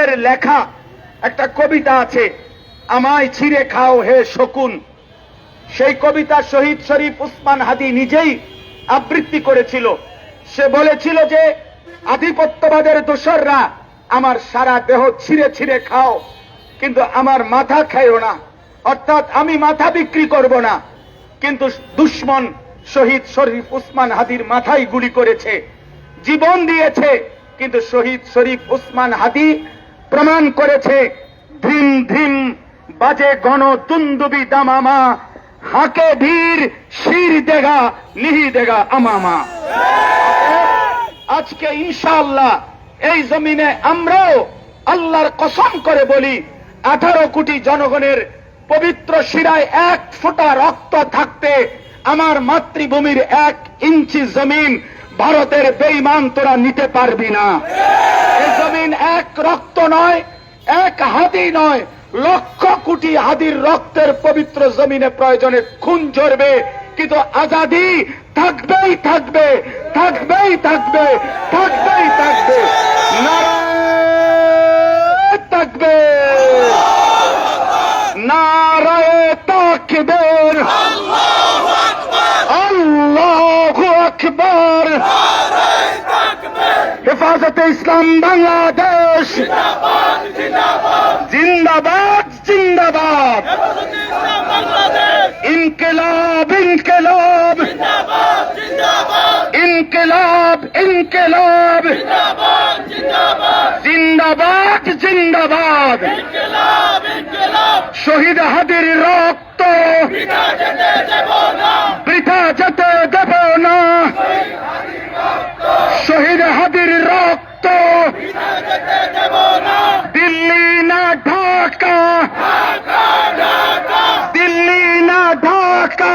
হাদির লেখা একটা কবিতা আছে, আমায় ছিঁড়ে খাও হে শকুন। সেই কবিতা শহীদ শরীফ উসমান হাদি নিজেই আবৃত্তি করেছিল। সে বলেছিল যে আধিপত্যবাদের দোসররা আমার সারা দেহ ছিঁড়ে ছিঁড়ে খাও, কিন্তু আমার মাথা খাইও না, অর্থাৎ আমি মাথা বিক্রি করব না। কিন্তু দুশ্মন শহীদ শরীফ উসমান হাদির মাথায় গুলি করেছে, জীবন দিয়েছে, কিন্তু শহীদ শরীফ উসমান হাদি প্রমাণ করেছে ধিম ধিম বাজে গণ তুন্দুবি দামামা, হাকে ধীর শির দেগা নিহি দেগা আমামা। আজকে ইনশাআল্লাহ এই জমিনে আমরাও আল্লাহর কসম করে বলি, 18 কোটি জনগণের পবিত্র শিরায় 1 ফোঁটা রক্ত থাকতে আমার মাতৃভূমির 1 ইঞ্চি জমিন ভারতের বেঈমান তোরা নিতে পারবি না। এই জমিন 1 রক্ত নয়, 1 হাদি নয়, লক্ষ কোটি হাদির রক্তের পবিত্র জমিনে প্রয়োজনে খুন ঝরবে, কিন্তু আজাদি থাকবেই থাকবে, থাকবেই থাকবে, থাকবেই থাকবে। নারায়ে তাকবীর, নারায়ে তাকবীর, আল্লাহু আকবার, আল্লাহু আকবার। হেফাজতে ইসলাম বাংলাদেশ জিন্দাবাদ, জিন্দাবাদ, জিন্দাবাদ। ইনকিলাব, ইনকিলাব, ইনকিলাব, ইনকিলাব, জিন্দাবাদ, জিন্দাবাদ। শহীদ হাদির রক্ত বৃথা যেতে দেব না, শহীদ হাদির রক্ত দিল্লি না ঢাকা, দিল্লি না ঢাকা,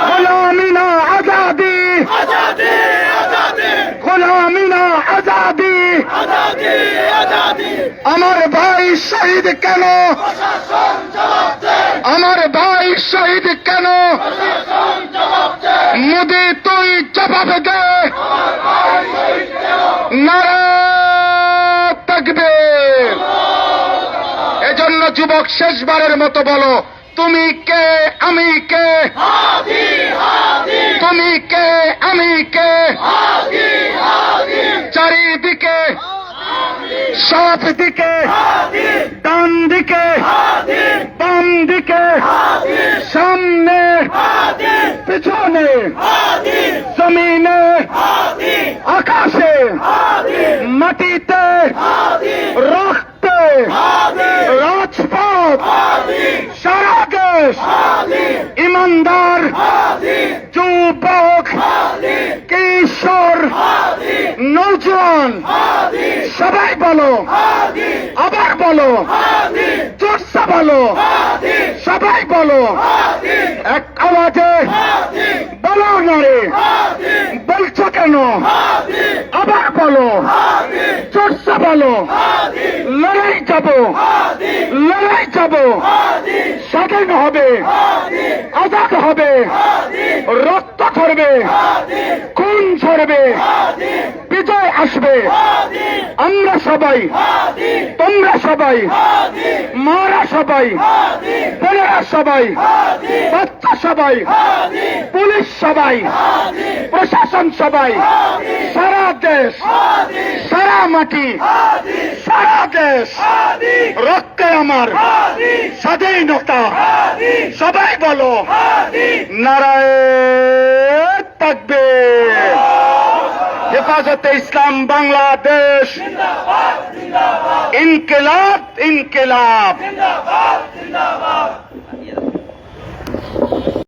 গোলামি না আজাদি, গোলামি না আজাদি। আমার ভাই শহীদ কেন, আমার ভাই শহীদ কেন, মোদি তুই জবাব দে। নারায়ে তাকবীর। এজন্য যুবক শেষবারের মতো বলো, তুমি কে আমি কে, তুমি কে আমি কে। চারিদিকে সব দিকে, ডান দিকে বাম দিকে, সামনে পিছনে, জমিনে আকাশে, মাটিতে রক্তে, রাজপথ সারা দেশ, ইমানদার যুবক কিশোর নৌজওয়ান সবাই বলো, আবার বলো, জোরসে বলো, সবাই বলো, এক আওয়াজে বলো না রে, বলছো কেন, আবার বলো, জোরসে বলো। লড়াই যাব, লড়াই যাব, স্বাধীন হবে, আজাদ হবে, রক্ত ঝরবে, খুন ঝরবে, বিজয় আসবে। আমরা সবাই, তোমরা সবাই, মারা সবাই, বোনেরা সবাই, বাচ্চা সবাই, পুলিশ সবাই, প্রশাসন সবাই, সারা দেশ, সারা মাটি, সারা দেশ রক্তে আমার স্বাধীনতা। সবাই বলো নারায়ে তাকবীর। হেফাজতে ইসলাম বাংলাদেশ, ইনকিলাব, ইনকিলাব।